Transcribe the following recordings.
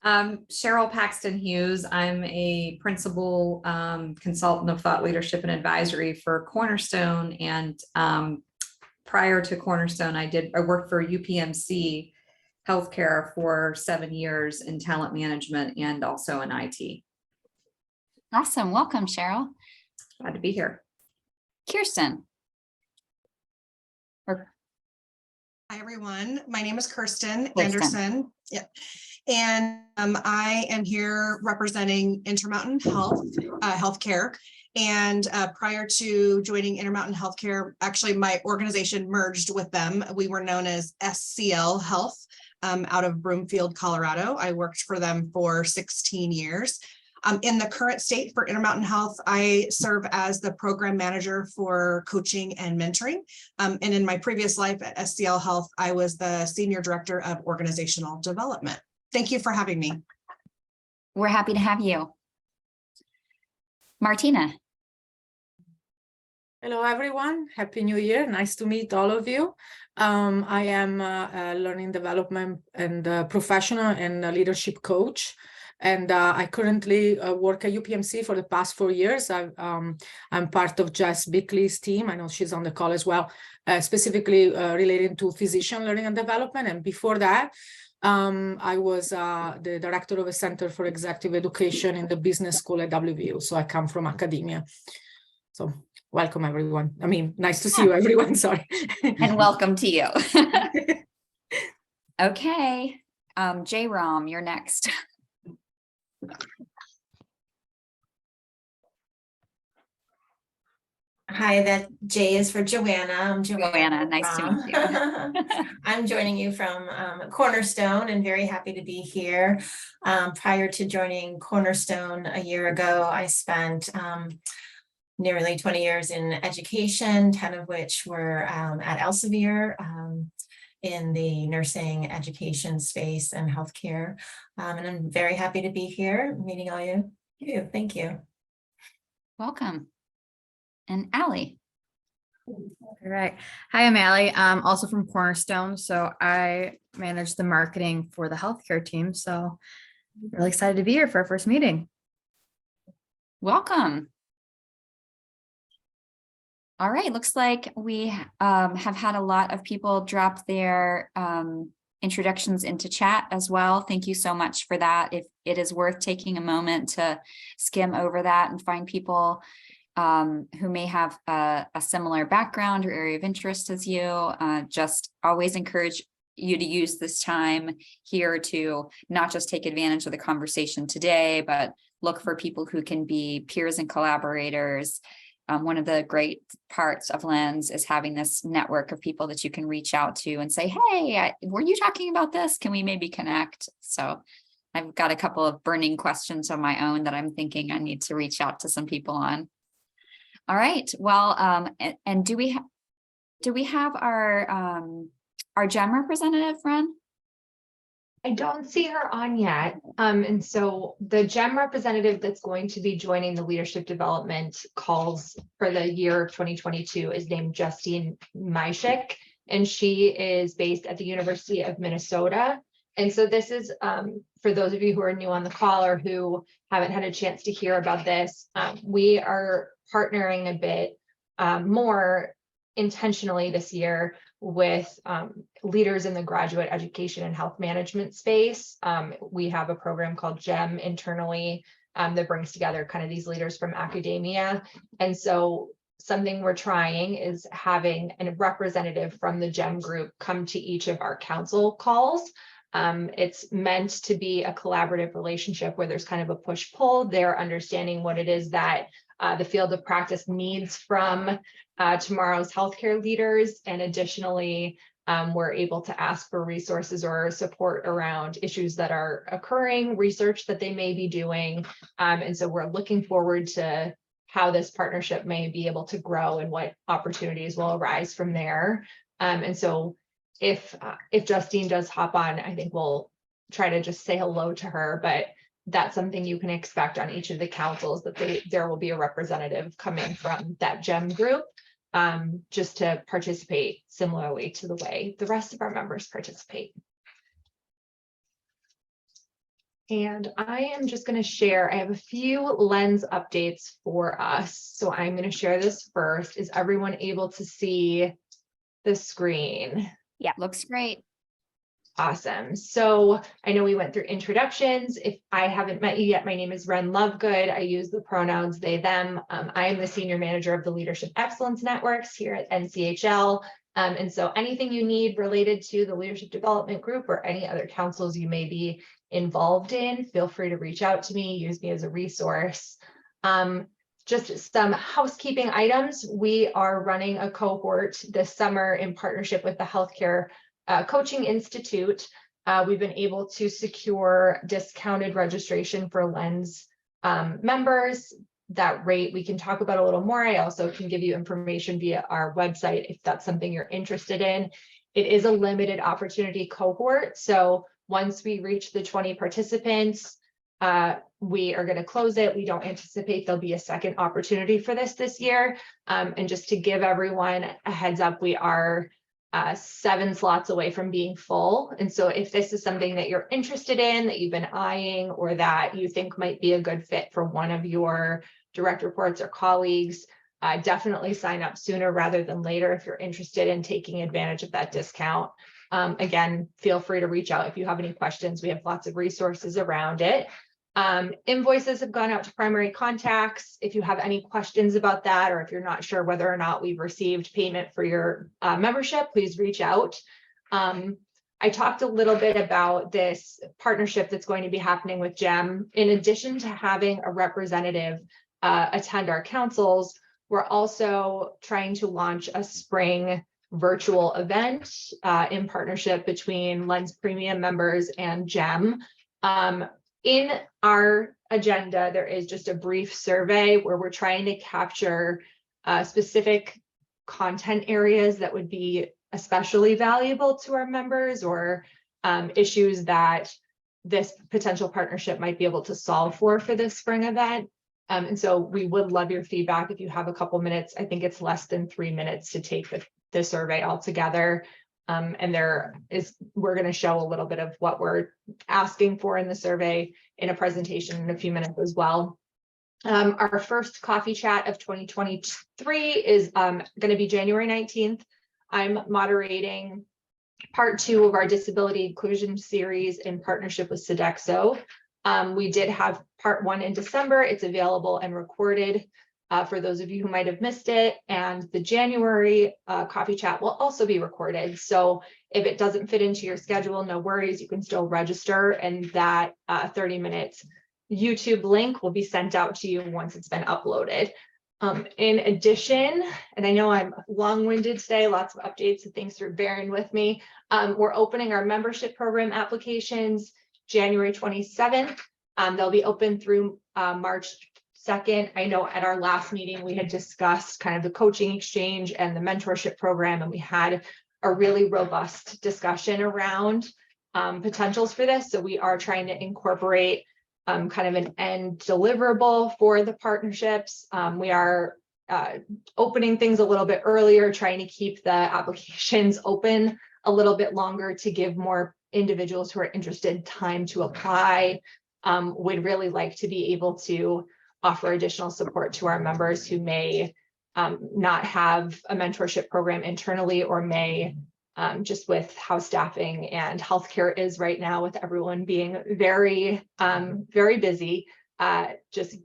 Cheryl Paxton Hughes. I'm a principal consultant of thought leadership and advisory for Cornerstone. And prior to Cornerstone, I worked for UPMC Healthcare for 7 years in talent management and also in IT. Awesome. Welcome, Cheryl. Glad to be here. Kirsten. Hi, everyone. My name is Kirsten Anderson. Yeah. And I am here representing Intermountain Healthcare. And prior to joining Intermountain Healthcare, actually my organization merged with them. We were known as SCL Health out of Broomfield, Colorado. I worked for them for 16 years. In the current state for Intermountain Health, I serve as the program manager for coaching and mentoring. And in my previous life at SCL Health, I was the senior director of organizational development. Thank you for having me. We're happy to have you. Martina. Hello, everyone. Happy New Year. Nice to meet all of you. I am a learning development and professional and a leadership coach. And I currently work at UPMC for the past 4 years. I'm part of Jess Bickley's team. I know she's on the call as well, specifically related to physician learning and development. And before that, I was the director of a Center for Executive Education in the business school at WVU. So I come from academia. So welcome, everyone. I mean, nice to see you, everyone. Sorry. And welcome to you. Okay. J-Rom, you're next. Hi, that J is for Joanna. I'm Joanna, nice to meet you. I'm joining you from Cornerstone and very happy to be here. Prior to joining Cornerstone a year ago, I spent nearly 20 years in education, 10 of which were at Elsevier in the nursing education space and healthcare. And I'm very happy to be here meeting all you. Thank you. Welcome. And Allie. All right. Hi, I'm Allie. I'm also from Cornerstone. So I manage the marketing for the healthcare team. So really excited to be here for our first meeting. Welcome. All right, looks like we have had a lot of people drop their introductions into chat as well. Thank you so much for that. If it is worth taking a moment to skim over that and find people who may have a similar background or area of interest as you, just always encourage you to use this time here to not just take advantage of the conversation today, but look for people who can be peers and collaborators. One of the great parts of Lens is having this network of people that you can reach out to and say, hey, were you talking about this? Can we maybe connect? So I've got a couple of burning questions of my own that I'm thinking I need to reach out to some people on. All right. Well, and do we have our GEM representative, Ren? I don't see her on yet. And so the GEM representative that's going to be joining the leadership development calls for the year of 2022 is named Justine Myshik, and she is based at the University of Minnesota. And so this is for those of you who are new on the call or who haven't had a chance to hear about this, we are partnering a bit more intentionally this year with leaders in the graduate education and health management space. We have a program called GEM internally that brings together kind of these leaders from academia. And so something we're trying is having a representative from the GEM group come to each of our council calls. It's meant to be a collaborative relationship where there's kind of a push-pull. They're understanding what it is that the field of practice needs from tomorrow's healthcare leaders. And additionally, we're able to ask for resources or support around issues that are occurring, research that they may be doing. And so we're looking forward to how this partnership may be able to grow and what opportunities will arise from there. And so if Justine does hop on, I think we'll try to just say hello to her, but that's something you can expect on each of the councils, that there will be a representative coming from that GEM group, just to participate similarly to the way the rest of our members participate. And I am just going to share, I have a few lens updates for us. So I'm going to share this first. Is everyone able to see the screen? Yeah, looks great. Awesome. So I know we went through introductions. If I haven't met you yet, my name is Ren Lovegood. I use the pronouns they, them. I am the senior manager of the Leadership Excellence Networks here at NCHL. And so anything you need related to the Leadership Development Group or any other councils you may be involved in, feel free to reach out to me, use me as a resource. Just some housekeeping items. We are running a cohort this summer in partnership with the Healthcare Coaching Institute. We've been able to secure discounted registration for Lens members. That rate we can talk about a little more. I also can give you information via our website if that's something you're interested in. It is a limited opportunity cohort. So once we reach the 20 participants, we are going to close it. We don't anticipate there'll be a second opportunity for this year. And just to give everyone a heads up, we are 7 slots away from being full. And so if this is something that you're interested in, that you've been eyeing, or that you think might be a good fit for one of your direct reports or colleagues, definitely sign up sooner rather than later if you're interested in taking advantage of that discount. Again, feel free to reach out if you have any questions. We have lots of resources around it. Invoices have gone out to primary contacts. If you have any questions about that, or if you're not sure whether or not we've received payment for your membership, please reach out. I talked a little bit about this partnership that's going to be happening with GEM. In addition to having a representative attend our councils, we're also trying to launch a spring virtual event in partnership between Lens Premium members and GEM. In our agenda, there is just a brief survey where we're trying to capture specific content areas that would be especially valuable to our members, or issues that this potential partnership might be able to solve for this spring event. And so we would love your feedback if you have a couple minutes. I think it's less than 3 minutes to take the survey altogether. And we're going to show a little bit of what we're asking for in the survey in a presentation in a few minutes as well. Our first coffee chat of 2023 is going to be January 19th. I'm moderating part 2 of our disability inclusion series in partnership with Sodexo. We did have part 1 in December. It's available and recorded for those of you who might have missed it. And the January coffee chat will also be recorded. So if it doesn't fit into your schedule, no worries, you can still register, and that 30-minute YouTube link will be sent out to you once it's been uploaded. In addition, and I know I'm long-winded today, lots of updates, so thanks for bearing with me. We're opening our membership program applications January 27th. They'll be open through March 2nd. I know at our last meeting, we had discussed kind of the coaching exchange and the mentorship program, and we had a really robust discussion around potentials for this. So we are trying to incorporate kind of an end deliverable for the partnerships. We are opening things a little bit earlier, trying to keep the applications open a little bit longer to give more individuals who are interested time to apply. We'd really like to be able to offer additional support to our members who may not have a mentorship program internally, or may just with how staffing and healthcare is right now, with everyone being very, very busy, just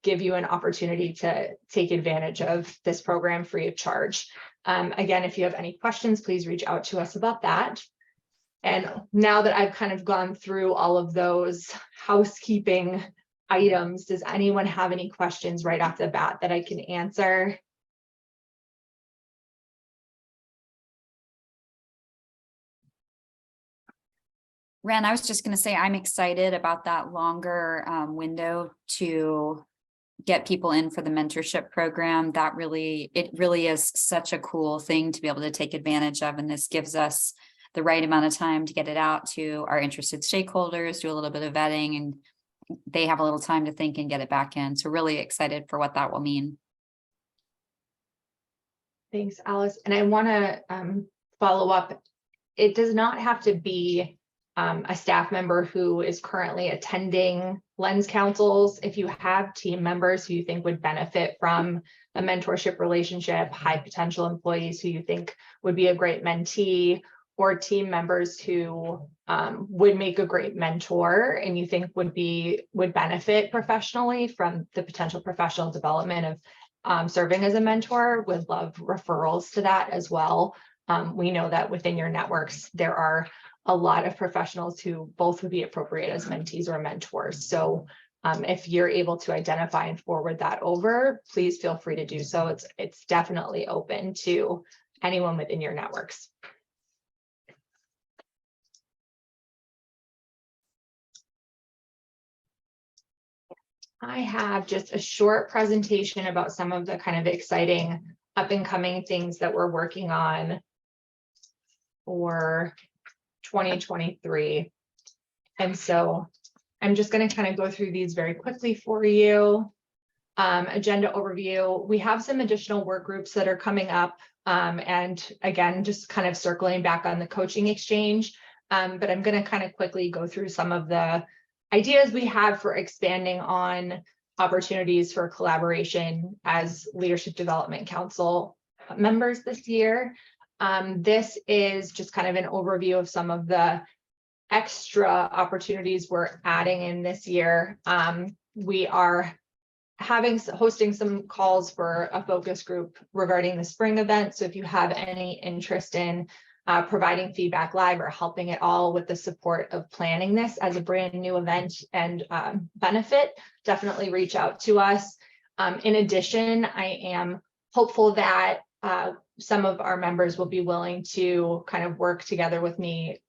give you an opportunity to take advantage of this program free of charge. Again, if you have any questions, please reach out to us about that. And now that I've kind of gone through all of those housekeeping items, does anyone have any questions right off the bat that I can answer? Ren, I was just going to say, I'm excited about that longer window to get people in for the mentorship program. It really is such a cool thing to be able to take advantage of. And this gives us the right amount of time to get it out to our interested stakeholders, do a little bit of vetting, and they have a little time to think and get it back in. So really excited for what that will mean. Thanks, Alice. And I want to follow up. It does not have to be a staff member who is currently attending Lens Councils, if you have team members who you think would benefit from a mentorship relationship, high potential employees who you think would be a great mentee, or team members who would make a great mentor and you think would benefit professionally from the potential professional development of serving as a mentor, would love referrals to that as well. We know that within your networks, there are a lot of professionals who both would be appropriate as mentees or mentors. So if you're able to identify and forward that over, please feel free to do so. It's definitely open to anyone within your networks. I have just a short presentation about some of the kind of exciting up and coming things that we're working on for 2023. And so I'm just going to kind of go through these very quickly for you. Agenda overview. We have some additional work groups that are coming up. And again, just kind of circling back on the coaching exchange. But I'm going to kind of quickly go through some of the ideas we have for expanding on opportunities for collaboration as Leadership Development Council members this year. This is just kind of an overview of some of the extra opportunities we're adding in this year. We are hosting some calls for a focus group regarding the spring event. So if you have any interest in providing feedback live or helping at all with the support of planning this as a brand new event and benefit, definitely reach out to us. In addition, I am hopeful that some of our members will be willing to kind of work together with me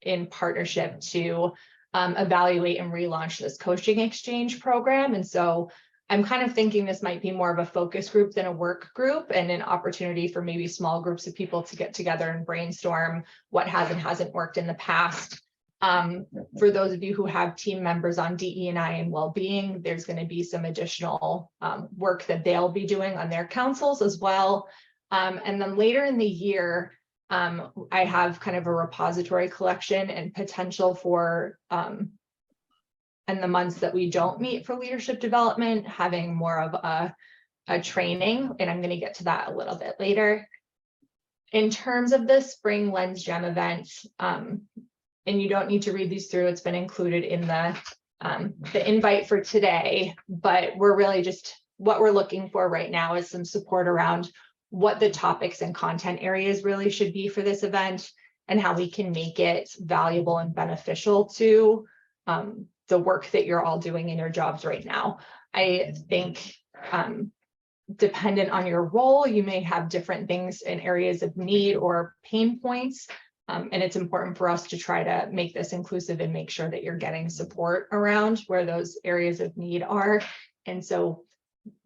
in partnership to evaluate and relaunch this coaching exchange program. And so I'm kind of thinking this might be more of a focus group than a work group, and an opportunity for maybe small groups of people to get together and brainstorm what has and hasn't worked in the past. For those of you who have team members on DE&I and well-being, there's going to be some additional work that they'll be doing on their councils as well. And then later in the year, I have kind of a repository collection and potential for in the months that we don't meet for leadership development, having more of a training, and I'm going to get to that a little bit later. In terms of the spring Lens Gem event, and you don't need to read these through, it's been included in the invite for today, but we're really just, what we're looking for right now is some support around what the topics and content areas really should be for this event and how we can make it valuable and beneficial to the work that you're all doing in your jobs right now. I think dependent on your role, you may have different things in areas of need or pain points. And it's important for us to try to make this inclusive and make sure that you're getting support around where those areas of need are. And so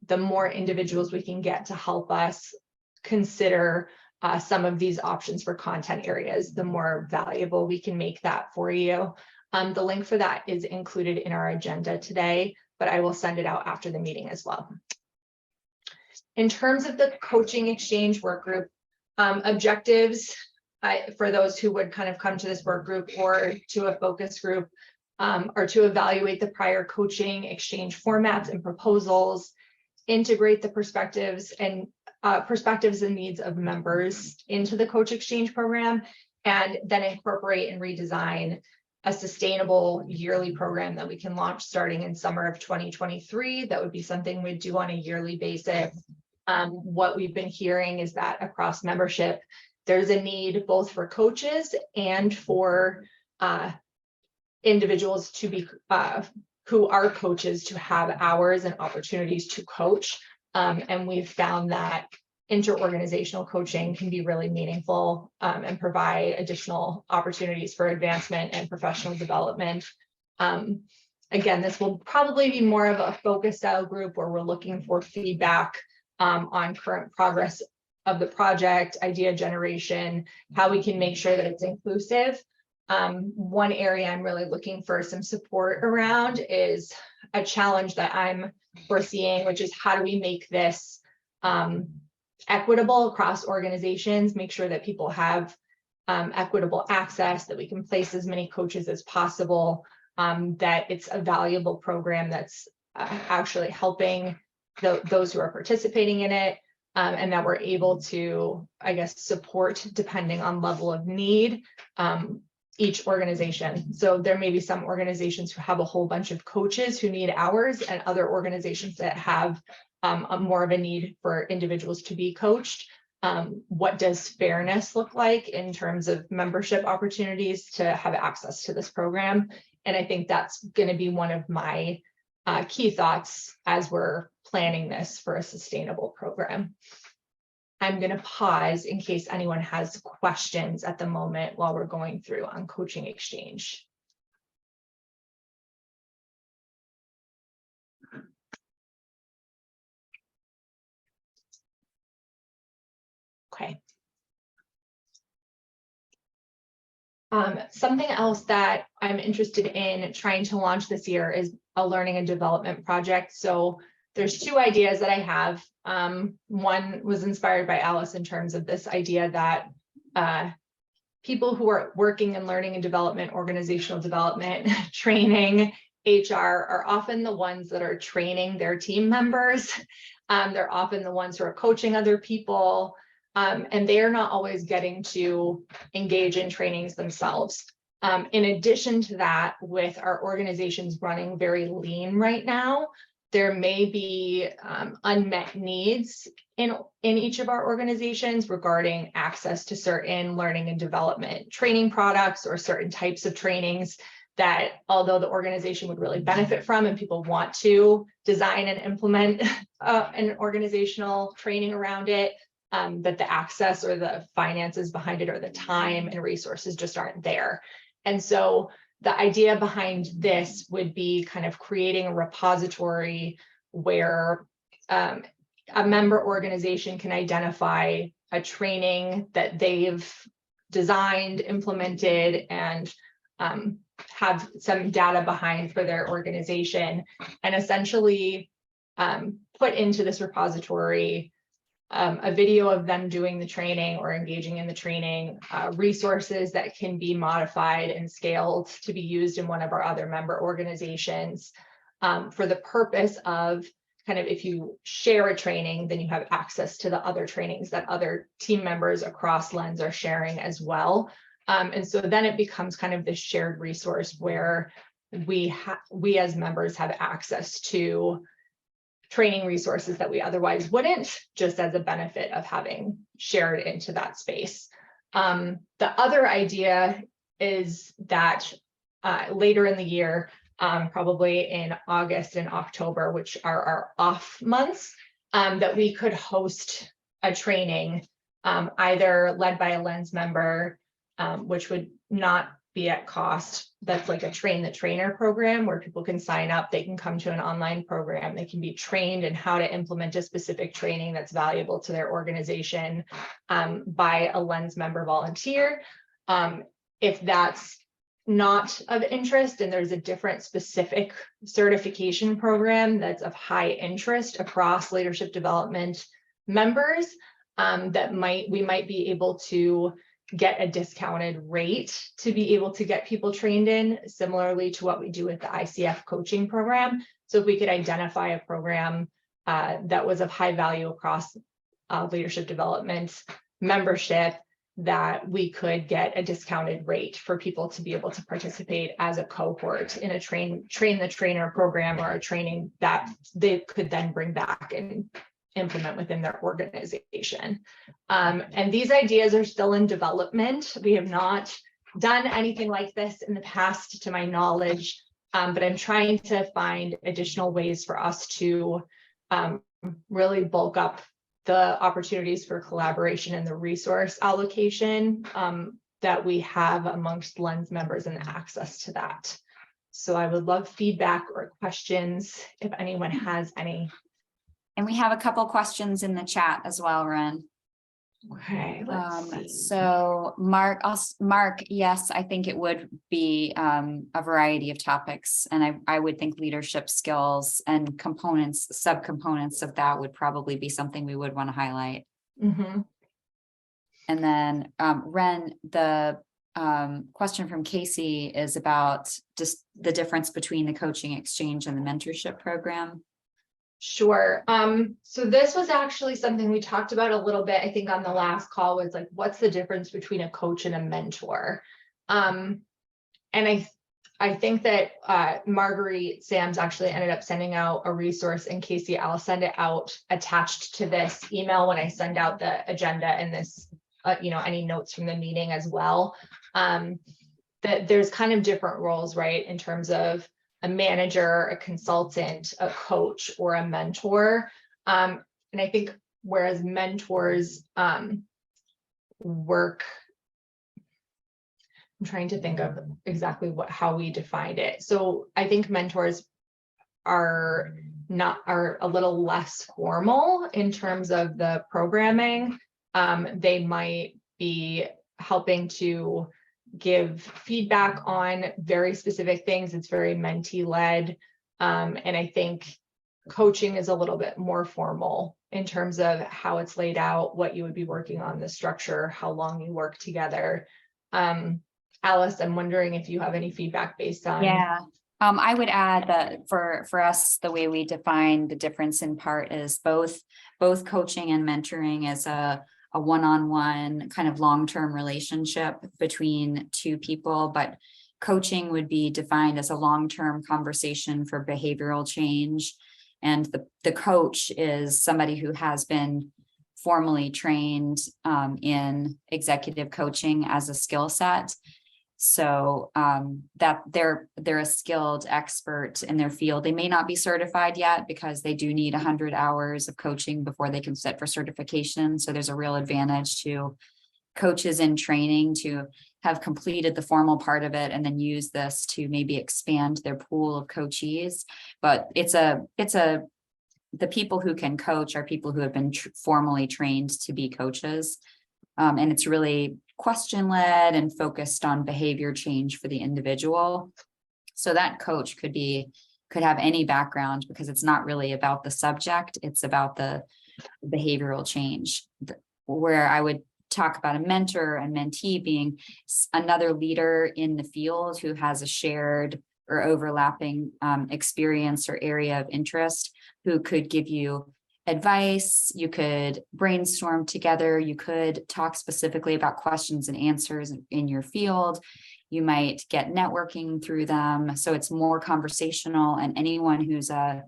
the more individuals we can get to help us consider some of these options for content areas, the more valuable we can make that for you. The link for that is included in our agenda today, but I will send it out after the meeting as well. In terms of the coaching exchange work group, objectives for those who would kind of come to this work group or to a focus group are to evaluate the prior coaching exchange formats and proposals, integrate the perspectives and needs of members into the coach exchange program, and then incorporate and redesign a sustainable yearly program that we can launch starting in summer of 2023. That would be something we'd do on a yearly basis. What we've been hearing is that across membership, there's a need both for coaches and for individuals to be who are coaches to have hours and opportunities to coach. And we've found that interorganizational coaching can be really meaningful and provide additional opportunities for advancement and professional development. Again, this will probably be more of a focus style group where we're looking for feedback on current progress of the project, idea generation, how we can make sure that it's inclusive. One area I'm really looking for some support around is a challenge that I'm foreseeing, which is how do we make this equitable across organizations, make sure that people have equitable access, that we can place as many coaches as possible, that it's a valuable program that's actually helping those who are participating in it, and that we're able to, I guess, support depending on level of need, each organization. So there may be some organizations who have a whole bunch of coaches who need hours, and other organizations that have more of a need for individuals to be coached. What does fairness look like in terms of membership opportunities to have access to this program? And I think that's going to be one of my key thoughts as we're planning this for a sustainable program. I'm going to pause in case anyone has questions at the moment while we're going through on coaching exchange. Okay. Something else that I'm interested in trying to launch this year is a learning and development project. So there's two ideas that I have. One was inspired by Alice in terms of this idea that people who are working in learning and development, organizational development, training, HR are often the ones that are training their team members. They're often the ones who are coaching other people. And they are not always getting to engage in trainings themselves. In addition to that, with our organizations running very lean right now, there may be unmet needs in each of our organizations regarding access to certain learning and development training products or certain types of trainings that, although the organization would really benefit from and people want to design and implement an organizational training around it, that the access or the finances behind it or the time and resources just aren't there. And so the idea behind this would be kind of creating a repository where a member organization can identify a training that they've designed, implemented, and have some data behind for their organization, and essentially put into this repository a video of them doing the training or engaging in the training, resources that can be modified and scaled to be used in one of our other member organizations, for the purpose of kind of, if you share a training, then you have access to the other trainings that other team members across Lens are sharing as well. And so then it becomes kind of this shared resource where we as members have access to training resources that we otherwise wouldn't, just as a benefit of having shared into that space. The other idea is that later in the year, probably in August and October, which are our off months, that we could host a training, either led by a Lens member, which would not be at cost. That's like a train the trainer program where people can sign up, they can come to an online program, they can be trained in how to implement a specific training that's valuable to their organization, by a Lens member volunteer. If that's not of interest and there's a different specific certification program that's of high interest across leadership development members, that we might be able to get a discounted rate to be able to get people trained in, similarly to what we do with the ICF coaching program. So if we could identify a program that was of high value across leadership development membership, that we could get a discounted rate for people to be able to participate as a cohort in a train the trainer program, or a training that they could then bring back and implement within their organization. And these ideas are still in development. We have not done anything like this in the past, to my knowledge, but I'm trying to find additional ways for us to really bulk up the opportunities for collaboration and the resource allocation that we have amongst Lens members and access to that. So I would love feedback or questions if anyone has any. And we have a couple questions in the chat as well, Ren. Okay, let's see. So Mark, yes, I think it would be a variety of topics, and I would think leadership skills and components, subcomponents of that would probably be something we would want to highlight. Mm-hmm. And then Ren, the question from Casey is about just the difference between the coaching exchange and the mentorship program. Sure. So this was actually something we talked about a little bit, I think on the last call, was like, what's the difference between a coach and a mentor? And I think that Marguerite Sams actually ended up sending out a resource, and Casey, I'll send it out attached to this email when I send out the agenda and this, any notes from the meeting as well. That there's kind of different roles, right? In terms of a manager, a consultant, a coach, or a mentor. And I think whereas mentors work, I'm trying to think of exactly how we defined it. So I think mentors are a little less formal in terms of the programming. They might be helping to give feedback on very specific things. It's very mentee led. And I think coaching is a little bit more formal in terms of how it's laid out, what you would be working on, the structure, how long you work together. Alice, I'm wondering if you have any feedback based on. Yeah. I would add that for us, the way we define the difference in part is both coaching and mentoring as a one-on-one kind of long-term relationship between two people, but coaching would be defined as a long-term conversation for behavioral change. And the coach is somebody who has been formally trained in executive coaching as a skill set. So that they're a skilled expert in their field. They may not be certified yet because they do need 100 hours of coaching before they can sit for certification. So there's a real advantage to coaches in training to have completed the formal part of it and then use this to maybe expand their pool of coachees. But the people who can coach are people who have been formally trained to be coaches. And it's really question-led and focused on behavior change for the individual. So that coach could have any background because it's not really about the subject, it's about the behavioral change. Where I would talk about a mentor and mentee being another leader in the field who has a shared or overlapping experience or area of interest, who could give you advice, you could brainstorm together, you could talk specifically about questions and answers in your field, you might get networking through them. So it's more conversational, and anyone who's a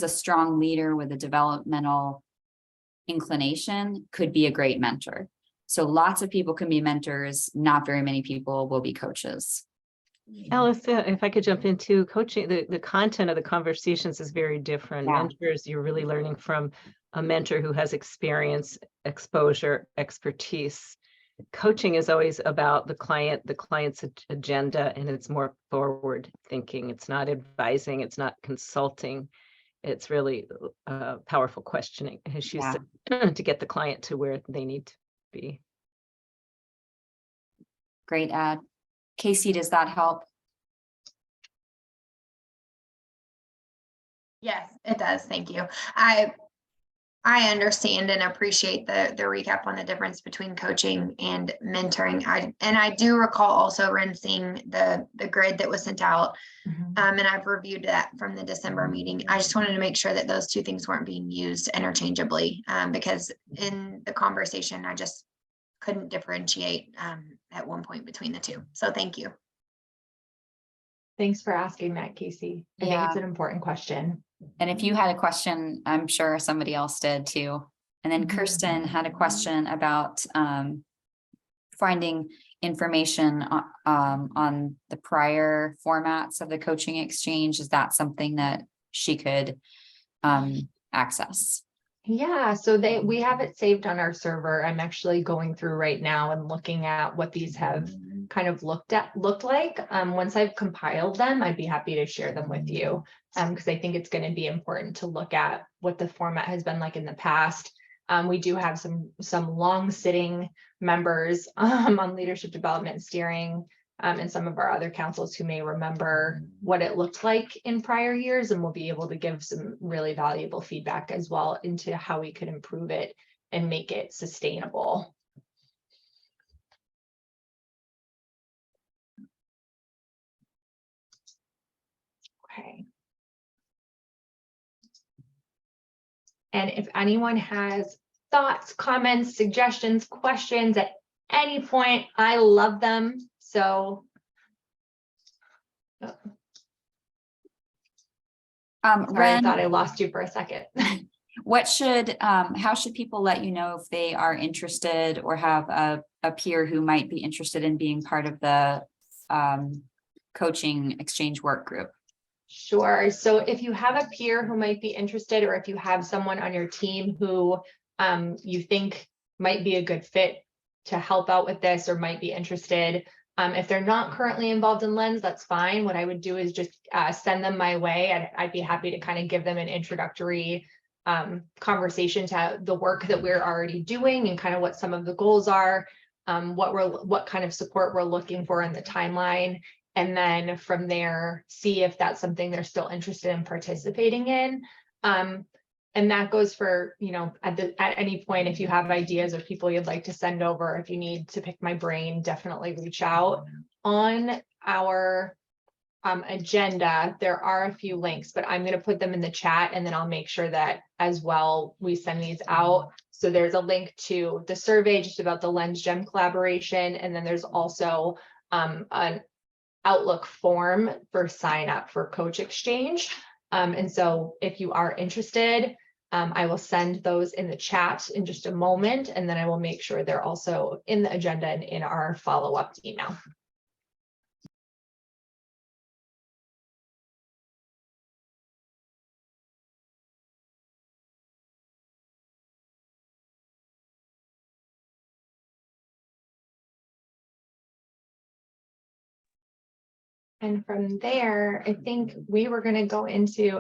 strong leader with a developmental inclination could be a great mentor. So lots of people can be mentors, not very many people will be coaches. Alice, if I could jump into coaching, the content of the conversations is very different. Yeah. Mentors, you're really learning from a mentor who has experience, exposure, expertise. Coaching is always about the client's agenda, and it's more forward thinking. It's not advising, it's not consulting. It's really powerful questioning, as she said, to get the client to where they need to be. Great ad. Casey, does that help? Yes, it does. Thank you. I understand and appreciate the recap on the difference between coaching and mentoring. I do recall also seeing the grid that was sent out. And I've reviewed that from the December meeting. I just wanted to make sure that those two things weren't being used interchangeably, because in the conversation, I just couldn't differentiate at one point between the two. So thank you. Thanks for asking that, Casey. I think it's an important question. And if you had a question, I'm sure somebody else did too. And then Kirsten had a question about finding information on the prior formats of the coaching exchange. Is that something that she could access? Yeah, so we have it saved on our server. I'm actually going through right now and looking at what these have kind of looked like. Once I've compiled them, I'd be happy to share them with you, because I think it's going to be important to look at what the format has been like in the past. We do have some long-sitting members on leadership development and steering, and some of our other councils who may remember what it looked like in prior years, and we'll be able to give some really valuable feedback as well into how we could improve it and make it sustainable. Okay. And if anyone has thoughts, comments, suggestions, questions at any point, I love them. So. Sorry, I Ren, thought I lost you for a second. how should people let you know if they are interested or have a peer who might be interested in being part of the coaching exchange work group? Sure. So if you have a peer who might be interested, or if you have someone on your team who you think might be a good fit to help out with this or might be interested, if they're not currently involved in Lens, that's fine. What I would do is just send them my way, and I'd be happy to kind of give them an introductory conversation to the work that we're already doing and kind of what some of the goals are, what kind of support we're looking for in the timeline. And then from there, see if that's something they're still interested in participating in. And that goes for, you know, at any point, if you have ideas or people you'd like to send over, if you need to pick my brain, definitely reach out. On our agenda, there are a few links, but I'm going to put them in the chat, and then I'll make sure that as well we send these out. So there's a link to the survey just about the Lens Gem collaboration, and then there's also an Outlook form for sign up for Coach Exchange. And so if you are interested, I will send those in the chat in just a moment, and then I will make sure they're also in the agenda and in our follow-up email. And from there, I think we were going to go into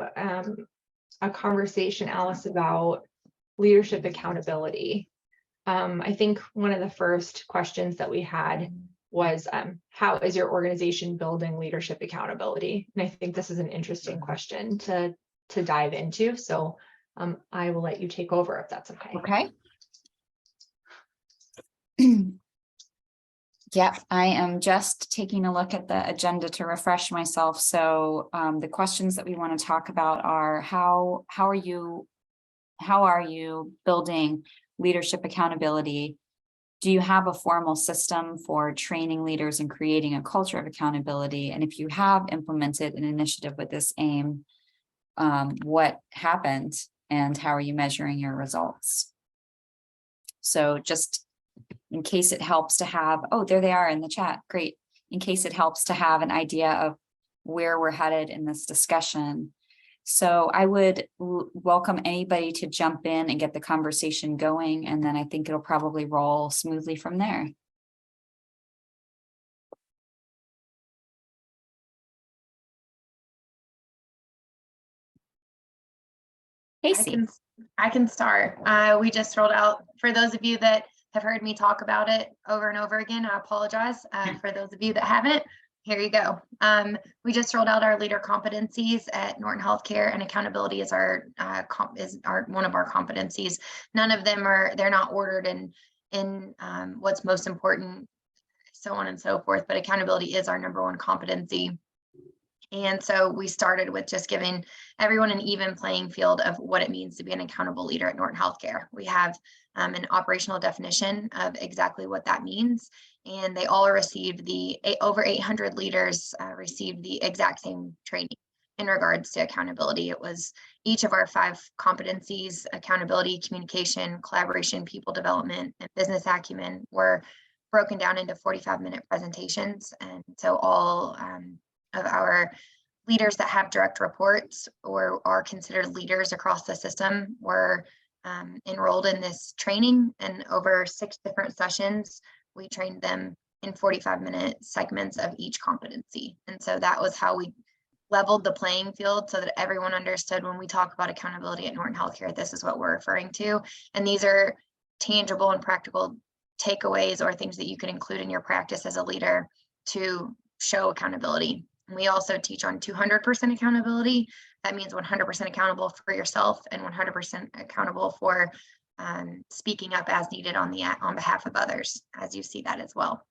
a conversation, Alice, about leadership accountability. I think one of the first questions that we had was, how is your organization building leadership accountability? And I think this is an interesting question to dive into. So I will let you take over if that's okay. Okay. Yep, I am just taking a look at the agenda to refresh myself. So the questions that we want to talk about are how are you building leadership accountability? Do you have a formal system for training leaders and creating a culture of accountability? And if you have implemented an initiative with this aim, what happened and how are you measuring your results? So just in case it helps to have, oh, there they are in the chat. Great. In case it helps to have an idea of where we're headed in this discussion. So I would welcome anybody to jump in and get the conversation going. And then I think it'll probably roll smoothly from there. Casey. I can start. We just rolled out, for those of you that have heard me talk about it over and over again, I apologize. For those of you that haven't, here you go. We just rolled out our leader competencies at Norton Healthcare, and accountability is one of our competencies. None of them they're not ordered in what's most important, so on and so forth, but accountability is our #1 competency. And so we started with just giving everyone an even playing field of what it means to be an accountable leader at Norton Healthcare. We have an operational definition of exactly what that means. And they all received over 800 leaders received the exact same training in regards to accountability. It was each of our 5 competencies: accountability, communication, collaboration, people development, and business acumen, were broken down into 45-minute presentations. And so all of our leaders that have direct reports or are considered leaders across the system were enrolled in this training, and over 6 different sessions, we trained them in 45-minute segments of each competency. And so that was how we leveled the playing field, so that everyone understood when we talk about accountability at Norton Healthcare, this is what we're referring to. And these are tangible and practical takeaways or things that you can include in your practice as a leader to show accountability. We also teach on 200% accountability. That means 100% accountable for yourself and 100% accountable for speaking up as needed on behalf of others, as you see that as well.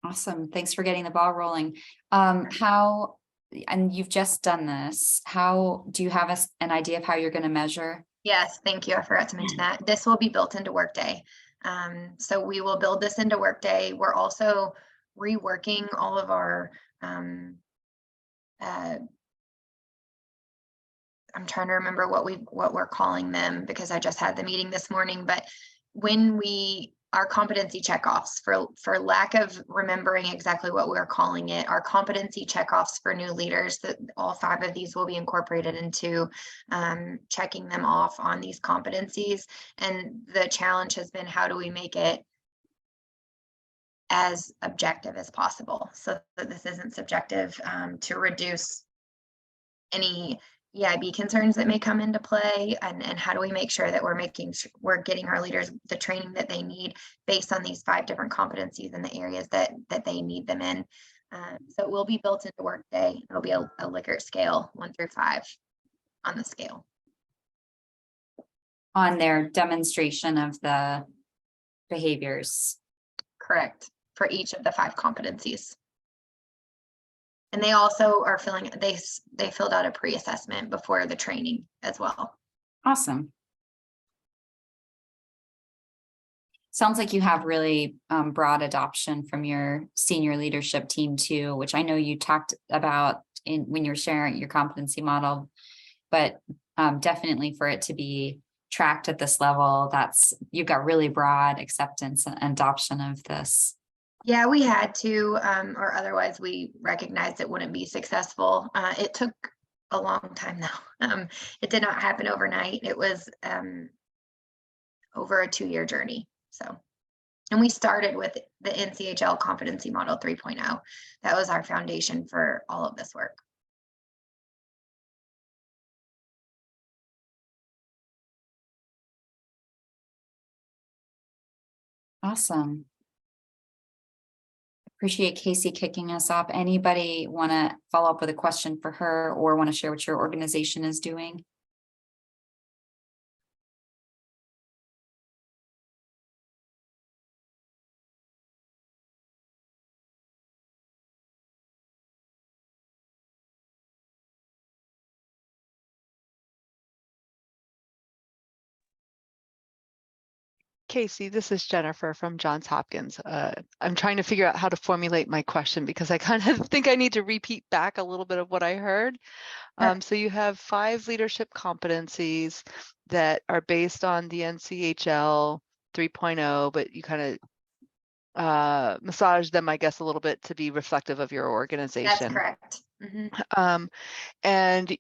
Awesome. Thanks for getting the ball rolling. How, and you've just done this, how, do you have an idea of how you're going to measure? Yes, thank you. I forgot to mention that. This will be built into Workday. So we will build this into Workday. We're also reworking all of our, I'm trying to remember what we're calling them because I just had the meeting this morning, but when our competency checkoffs, for lack of remembering exactly what we're calling it, our competency checkoffs for new leaders, that all 5 of these will be incorporated into checking them off on these competencies. And the challenge has been, how do we make it as objective as possible so that this isn't subjective, to reduce any EIB concerns that may come into play, and how do we make sure that we're getting our leaders the training that they need based on these 5 different competencies in the areas that they need them in. So it will be built into Workday. It'll be a Likert scale 1 through 5 on the scale. On their demonstration of the behaviors. Correct, for each of the 5 competencies. And they also are they filled out a pre-assessment before the training as well. Awesome. Sounds like you have really broad adoption from your senior leadership team too, which I know you talked about when you're sharing your competency model, but definitely for it to be tracked at this level, you've got really broad acceptance and adoption of this. Yeah, we had to, or otherwise we recognized it wouldn't be successful. It took a long time though. It did not happen overnight. It was over a 2-year journey. So, and we started with the NCHL Competency Model 3.0. That was our foundation for all of this work. Awesome. Appreciate Casey kicking us off. Anybody want to follow up with a question for her or want to share what your organization is doing? Casey, this is Jennifer from Johns Hopkins. I'm trying to figure out how to formulate my question because I kind of think I need to repeat back a little bit of what I heard. So you have 5 leadership competencies that are based on the NCHL 3.0, but you kind of massage them, I guess, a little bit to be reflective of your organization. That's correct. Mm-hmm. And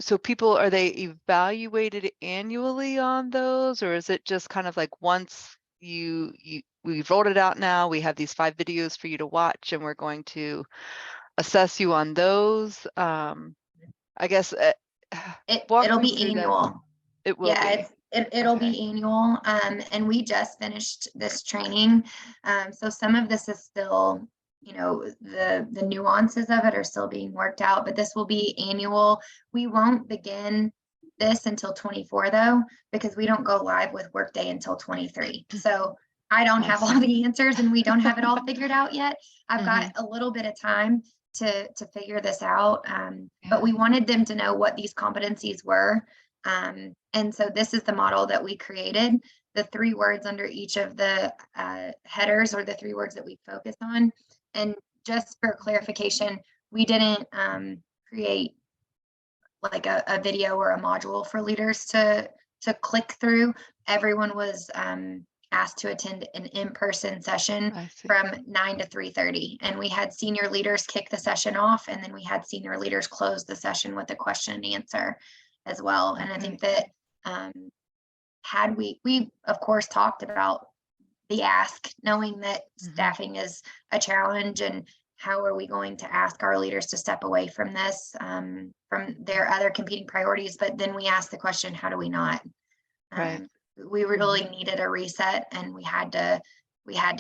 so people, are they evaluated annually on those, or is it just kind of like once we've rolled it out now, we have these 5 videos for you to watch and we're going to assess you on those? I guess it'll be annual. It will be. It'll be annual. And we just finished this training. So some of this is still, the nuances of it are still being worked out, but this will be annual. We won't begin this until 24 though, because we don't go live with Workday until 23. So I don't have all the answers and we don't have it all figured out yet. I've got a little bit of time to figure this out. But we wanted them to know what these competencies were. And so this is the model that we created. The 3 words under each of the headers or the 3 words that we focus on. And just for clarification, we didn't create like a video or a module for leaders to click through. Everyone was asked to attend an in-person session from 9 to 3:30. And we had senior leaders kick the session off, and then we had senior leaders close the session with a question and answer as well. And I think that had we of course talked about the ask, knowing that staffing is a challenge, and how are we going to ask our leaders to step away from this, from their other competing priorities. But then we asked the question, how do we not? Right. We really needed a reset, and we had to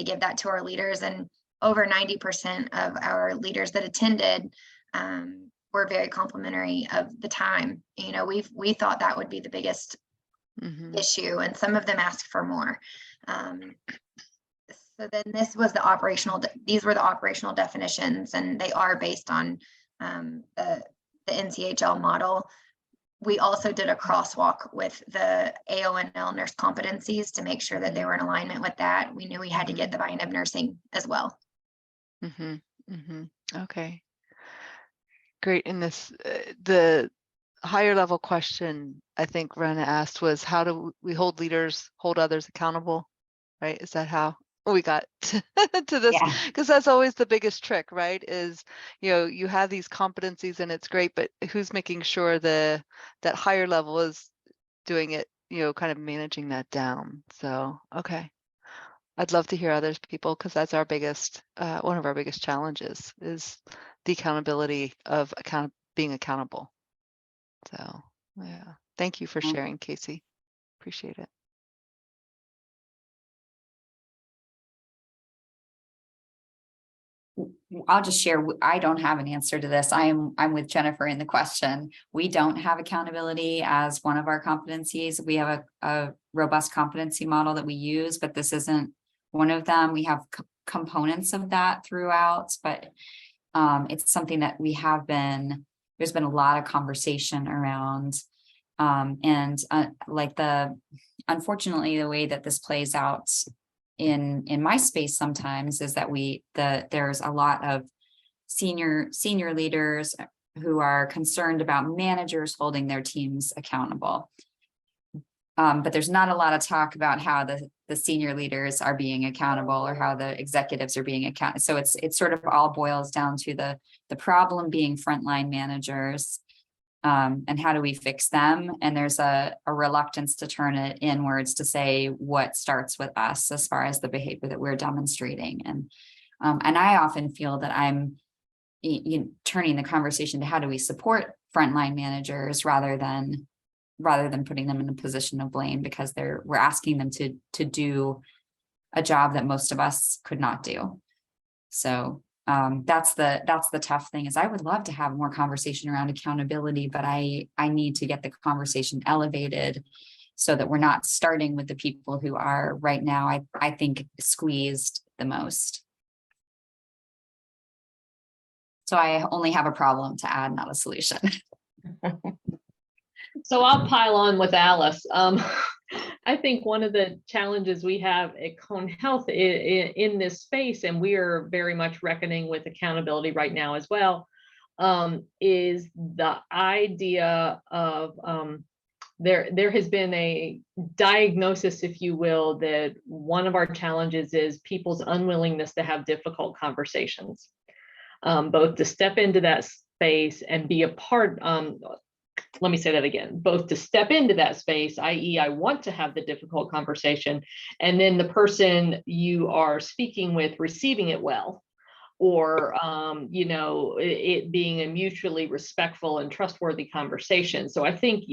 give that to our leaders. And over 90% of our leaders that attended were very complimentary of the time. We thought that would be the biggest issue, and some of them asked for more. So then this was the operational, these were the operational definitions, and they are based on the NCHL model. We also did a crosswalk with the AONL nurse competencies to make sure that they were in alignment with that. We knew we had to get the buy-in of nursing as well. Okay. Great. In this, the higher level question I think Rena asked was, how do we hold others accountable, right? Is that how we got to this? Yeah. Because that's always the biggest trick, right? Is, you have these competencies and it's great, but who's making sure that higher level is doing it, kind of managing that down. So, okay. I'd love to hear others people, because that's our biggest, one of our biggest challenges is the accountability of being accountable. So, yeah, thank you for sharing, Casey. Appreciate it. I'll just share, I don't have an answer to this. I'm with Jennifer in the question. We don't have accountability as one of our competencies. We have a robust competency model that we use, but this isn't one of them. We have components of that throughout, but it's something that there's been a lot of conversation around. Unfortunately, the way that this plays out in my space sometimes is that there's a lot of senior leaders who are concerned about managers holding their teams accountable. But there's not a lot of talk about how the senior leaders are being accountable or how the executives are being accountable. So it sort of all boils down to the problem being frontline managers. And how do we fix them? And there's a reluctance to turn it inwards to say what starts with us as far as the behavior that we're demonstrating. And I often feel that I'm turning the conversation to how do we support frontline managers rather than putting them in a position of blame, because we're asking them to do a job that most of us could not do. So that's the tough thing, is I would love to have more conversation around accountability, but I need to get the conversation elevated so that we're not starting with the people who are right now, I think, squeezed the most. So I only have a problem to add, not a solution. So I'll pile on with Alice. I think one of the challenges we have at Cone Health in this space, and we are very much reckoning with accountability right now as well, is the idea of there has been a diagnosis, if you will, that one of our challenges is people's unwillingness to have difficult conversations, both to step into that space and be a part. Let me say that again, both to step into that space, i.e. I want to have the difficult conversation, and then the person you are speaking with receiving it well, or, it being a mutually respectful and trustworthy conversation. So I think,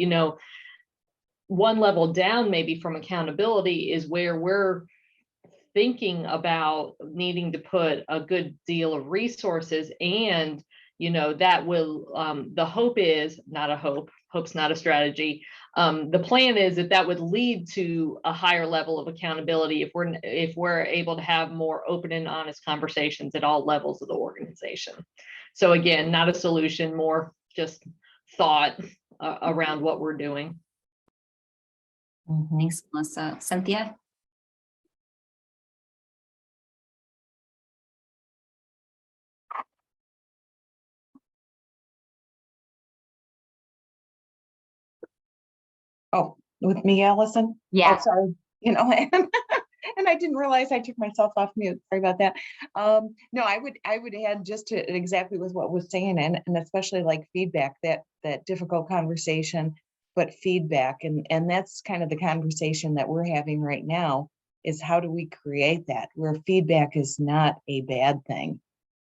one level down maybe from accountability is where we're thinking about needing to put a good deal of resources, and that will, the hope is not a hope's not a strategy. The plan is that would lead to a higher level of accountability if we're able to have more open and honest conversations at all levels of the organization. So again, not a solution, more just thought around what we're doing. Thanks, Melissa. Cynthia? Oh, with me, Allison? Yeah. Oh, sorry. And I didn't realize I took myself off mute. Sorry about that. No, I would add just to exactly with what was saying, and especially like feedback, that difficult conversation, but feedback, and that's kind of the conversation that we're having right now, is how do we create that where feedback is not a bad thing,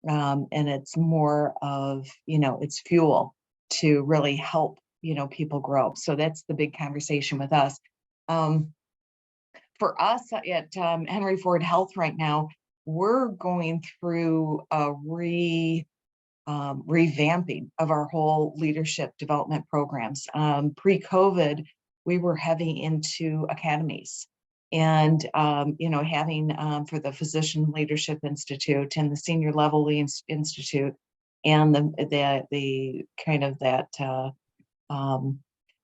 and it's more of, it's fuel to really help people grow. So that's the big conversation with us. For us at Henry Ford Health right now, we're going through a revamping of our whole leadership development programs. Pre-COVID, we were heavy into academies. And, having for the Physician Leadership Institute and the Senior Level Institute and the kind of that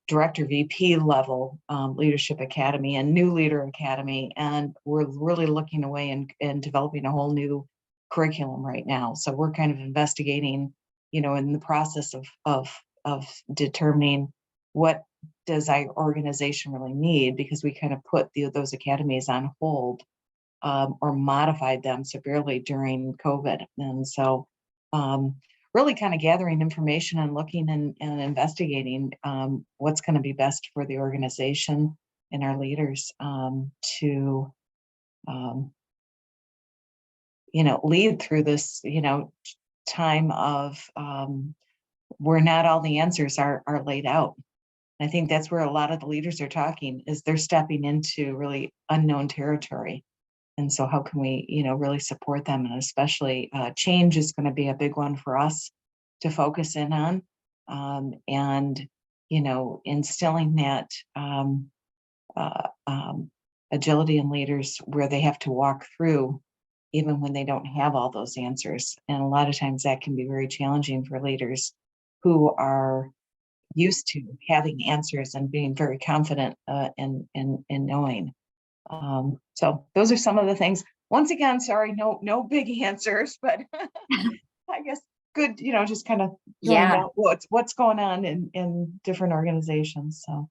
Director VP level Leadership Academy and New Leader Academy. And we're really looking away and developing a whole new curriculum right now. So we're kind of investigating, in the process of determining what does our organization really need, because we kind of put those academies on hold or modified them severely during COVID. And so really kind of gathering information and looking and investigating what's going to be best for the organization and our leaders to lead through this, time of where not all the answers are laid out. I think that's where a lot of the leaders are talking, is they're stepping into really unknown territory. And so how can we, really support them? And especially change is going to be a big one for us to focus in on. And, instilling that agility in leaders where they have to walk through even when they don't have all those answers. And a lot of times that can be very challenging for leaders who are used to having answers and being very confident in knowing. So those are some of the things. Once again, sorry, no big answers, but I guess good, just kind of what's going on in different organizations. So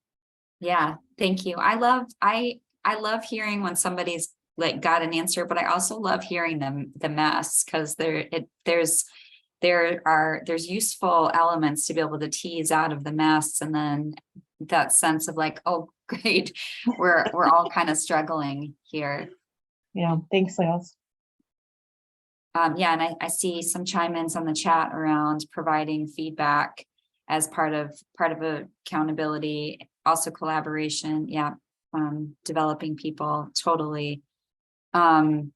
Yeah, thank you. I love hearing when somebody's like got an answer, but I also love hearing the mess, because there's useful elements to be able to tease out of the mess, and then that sense of like, oh great, we're all kind of struggling here. Yeah, thanks, Liz. Yeah, and I see some chime-ins on the chat around providing feedback as part of accountability, also collaboration. Yeah, developing people, totally. One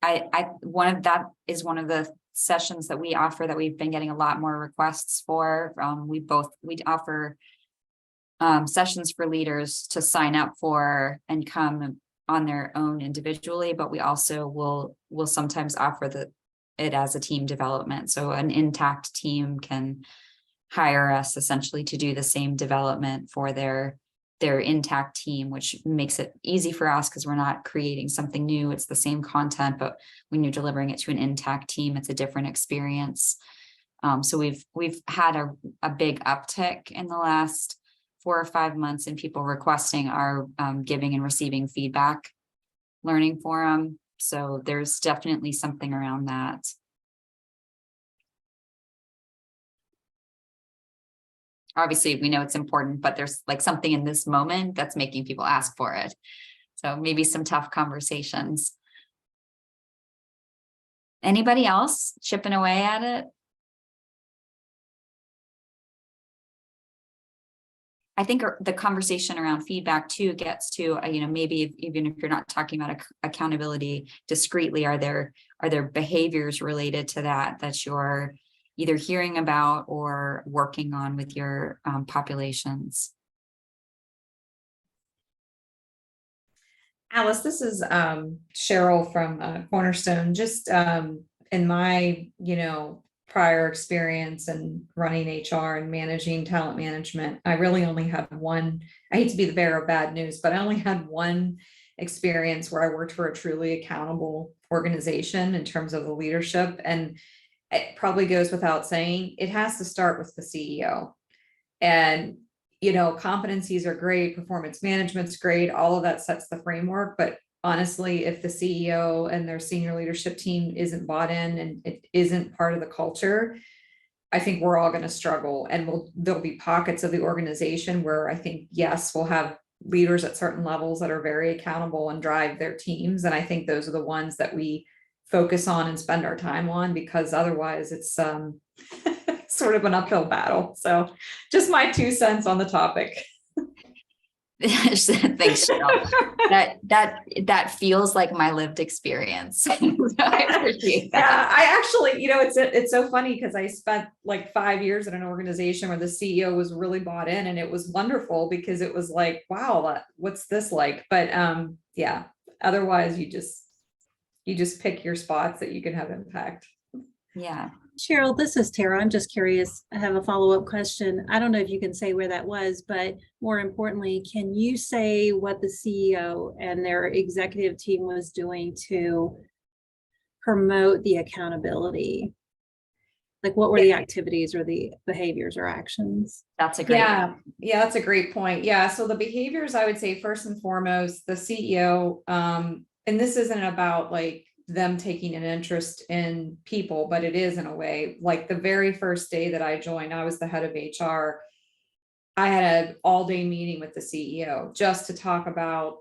of the sessions that we offer that we've been getting a lot more requests for. We offer sessions for leaders to sign up for and come on their own individually, but we also will sometimes offer it as a team development. So an intact team can hire us essentially to do the same development for their intact team, which makes it easy for us because we're not creating something new. It's the same content, but when you're delivering it to an intact team, it's a different experience. So we've had a big uptick in the last 4 or 5 months in people requesting our giving and receiving feedback learning forum. So there's definitely something around that. Obviously, we know it's important, but there's like something in this moment that's making people ask for it. So maybe some tough conversations. Anybody else chipping away at it? I think the conversation around feedback too gets to, maybe even if you're not talking about accountability discreetly, are there behaviors related to that you're either hearing about or working on with your populations? Alice, this is Cheryl from Cornerstone. Just in my, prior experience in running HR and managing talent management, I really only had one. I hate to be the bearer of bad news, but I only had one experience where I worked for a truly accountable organization in terms of the leadership. And it probably goes without saying, it has to start with the CEO. And competencies are great, performance management's great, all of that sets the framework. But honestly, if the CEO and their senior leadership team isn't bought in and it isn't part of the culture, I think we're all going to struggle. And there'll be pockets of the organization where I think, yes, we'll have leaders at certain levels that are very accountable and drive their teams. And I think those are the ones that we focus on and spend our time on, because otherwise it's sort of an uphill battle. So just my 2 cents on the topic. Thanks, Cheryl. That feels like my lived experience. I appreciate Yeah, that. I actually, it's so funny because I spent like 5 years in an organization where the CEO was really bought in, and it was wonderful because it was like, wow, what's this like? But yeah, otherwise you just pick your spots that you can have impact. Yeah. Cheryl, this is Tara. I'm just curious. I have a follow-up question. I don't know if you can say where that was, but more importantly, can you say what the CEO and their executive team was doing to promote the accountability? Like, what were the activities or the behaviors or actions? That's a great one. Yeah, that's a great point. Yeah, so the behaviors, I would say first and foremost, the CEO, and this isn't about like them taking an interest in people, but it is in a way. Like the very first day that I joined, I was the head of HR. I had an all-day meeting with the CEO just to talk about,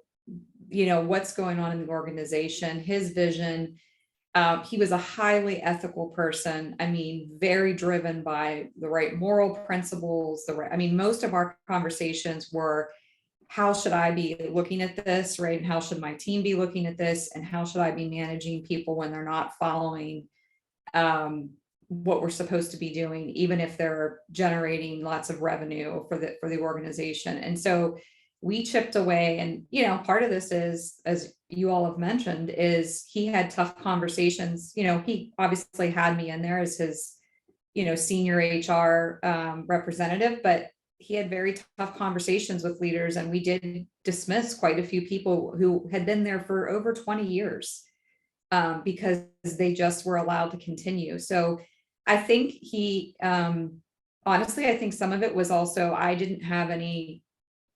what's going on in the organization, his vision. He was a highly ethical person. I mean, very driven by the right moral principles. Most of our conversations were, how should I be looking at this, right? And how should my team be looking at this? And how should I be managing people when they're not following what we're supposed to be doing, even if they're generating lots of revenue for the organization? And so we chipped away, and part of this is, as you all have mentioned, is he had tough conversations. He obviously had me in there as his senior HR representative, but he had very tough conversations with leaders, and we did dismiss quite a few people who had been there for over 20 years because they just were allowed to continue. So I think honestly, I think some of it was also, I didn't have any,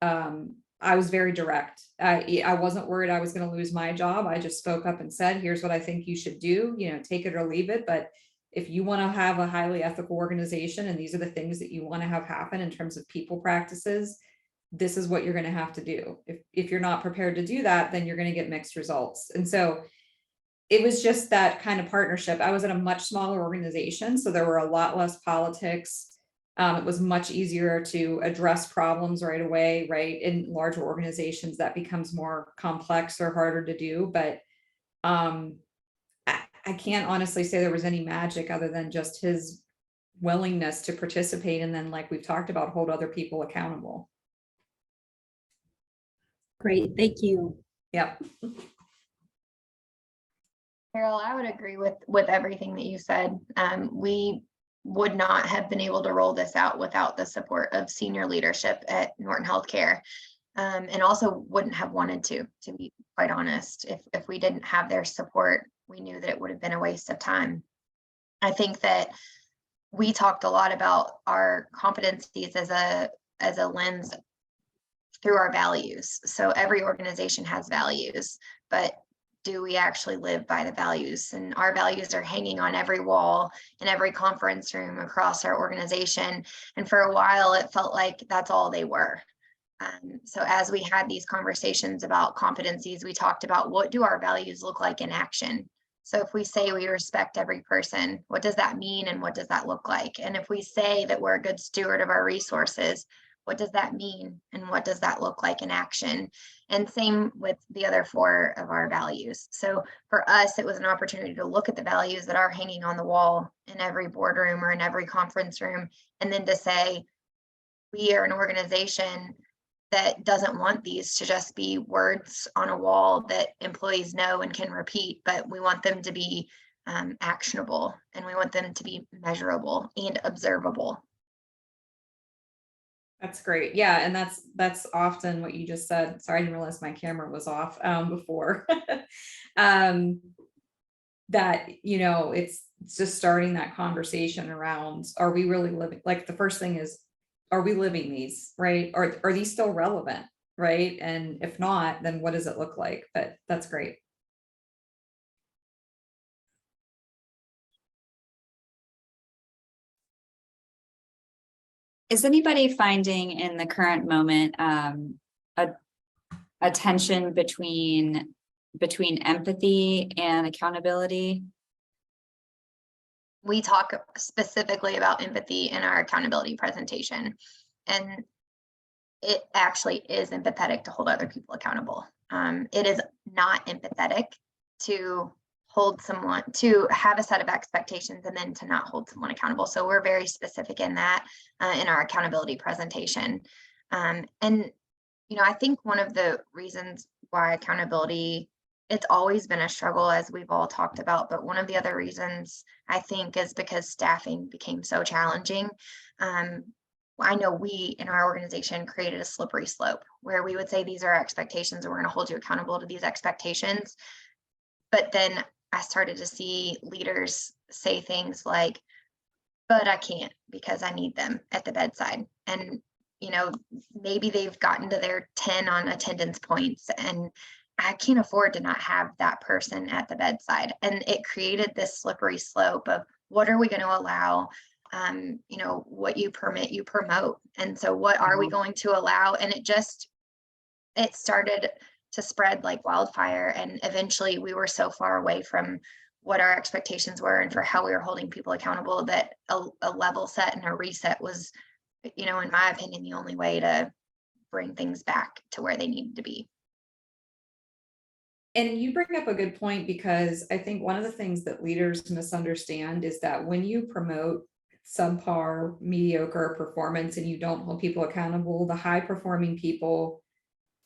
I was very direct. I wasn't worried I was going to lose my job. I just spoke up and said, here's what I think you should do, take it or leave it. But if you want to have a highly ethical organization, and these are the things that you want to have happen in terms of people practices, this is what you're going to have to do. If you're not prepared to do that, then you're going to get mixed results. And so it was just that kind of partnership. I was at a much smaller organization, so there were a lot less politics. It was much easier to address problems right away, right? In larger organizations, that becomes more complex or harder to do. But I can't honestly say there was any magic other than just his willingness to participate. And then, like we've talked about, hold other people accountable. Great, thank you. Yep. Carol, I would agree with everything that you said. We would not have been able to roll this out without the support of senior leadership at Norton Healthcare. And also wouldn't have wanted to be quite honest. If we didn't have their support, we knew that it would have been a waste of time. I think that we talked a lot about our competencies as a lens through our values. So every organization has values, but do we actually live by the values? And our values are hanging on every wall in every conference room across our organization. And for a while, it felt like that's all they were. So as we had these conversations about competencies, we talked about, what do our values look like in action? So if we say we respect every person, what does that mean? And what does that look like? And if we say that we're a good steward of our resources, what does that mean? And what does that look like in action? And same with the other 4 of our values. So for us, it was an opportunity to look at the values that are hanging on the wall in every boardroom or in every conference room, and then to say, we are an organization that doesn't want these to just be words on a wall that employees know and can repeat, but we want them to be actionable, and we want them to be measurable and observable. That's great. Yeah. And that's often what you just said. Sorry, I didn't realize my camera was off before. That, it's just starting that conversation around, are we really living? Like the first thing is, are we living these, right? Are these still relevant, right? And if not, then what does it look like? But that's great. Is anybody finding in the current moment a tension between empathy and accountability? We talk specifically about empathy in our accountability presentation. And it actually is empathetic to hold other people accountable. It is not empathetic to hold someone, to have a set of expectations and then to not hold someone accountable. So we're very specific in that in our accountability presentation. And, you know, I think one of the reasons why accountability, it's always been a struggle, as we've all talked about, but one of the other reasons I think is because staffing became so challenging. I know we in our organization created a slippery slope where we would say these are our expectations and we're going to hold you accountable to these expectations. But then I started to see leaders say things like, but I can't because I need them at the bedside. And, you know, maybe they've gotten to their 10 on attendance points and I can't afford to not have that person at the bedside. And it created this slippery slope of what are we going to allow? You know, what you permit, you promote. And so what are we going to allow? And it started to spread like wildfire. And eventually we were so far away from what our expectations were and for how we were holding people accountable that a level set and a reset was, you know, in my opinion, the only way to bring things back to where they needed to be. And you bring up a good point, because I think one of the things that leaders misunderstand is that when you promote subpar, mediocre performance and you don't hold people accountable, the high performing people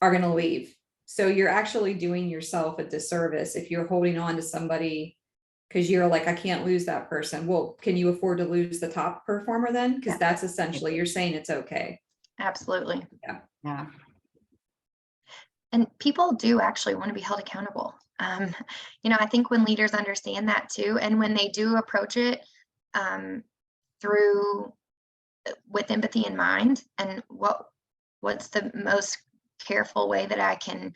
are going to leave. So you're actually doing yourself a disservice if you're holding on to somebody because you're like, I can't lose that person. Well, can you afford to lose the top performer then? Because that's essentially, you're saying it's okay. Absolutely. Yeah. And people do actually want to be held accountable. You know, I think when leaders understand that too, and when they do approach it with empathy in mind, and what's the most careful way that I can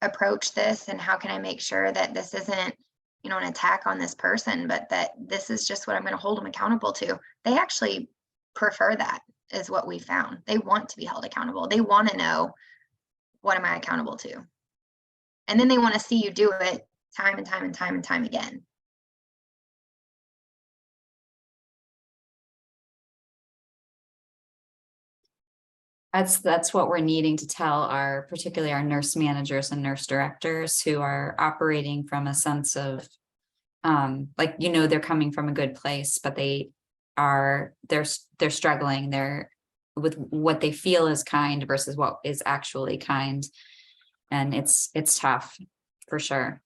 approach this, and how can I make sure that this isn't, you know, an attack on this person, but that this is just what I'm going to hold them accountable to. They actually prefer that, is what we found. They want to be held accountable. They want to know, what am I accountable to? And then they want to see you do it time and time and time and time again. That's what we're needing to tell particularly our nurse managers and nurse directors who are operating from a sense of like, you know, they're coming from a good place, but they're struggling. They're with what they feel is kind versus what is actually kind. And it's tough for sure.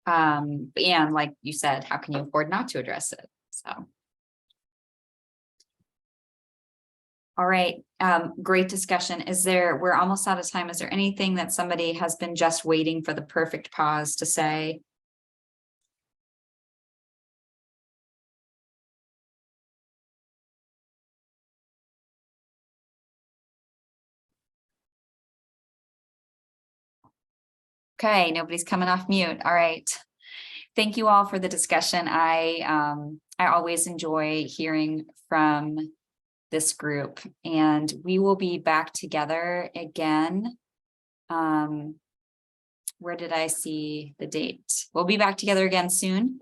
But yeah, and like you said, how can you afford not to address it? So. All right, great discussion. We're almost out of time. Is there anything that somebody has been just waiting for the perfect pause to say? Okay, nobody's coming off mute. All right. Thank you all for the discussion. I always enjoy hearing from this group, and we will be back together again. Where did I see the date? We'll be back together again soon,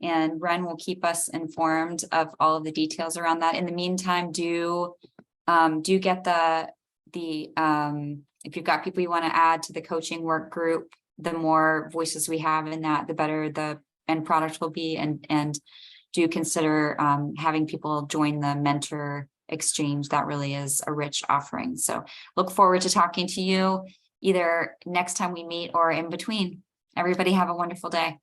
and Ren will keep us informed of all of the details around that. In the meantime, do get if you've got people you want to add to the coaching work group, the more voices we have in that, the better the end product will be, and do consider having people join the mentor exchange. That really is a rich offering. So look forward to talking to you either next time we meet or in between. Everybody have a wonderful day.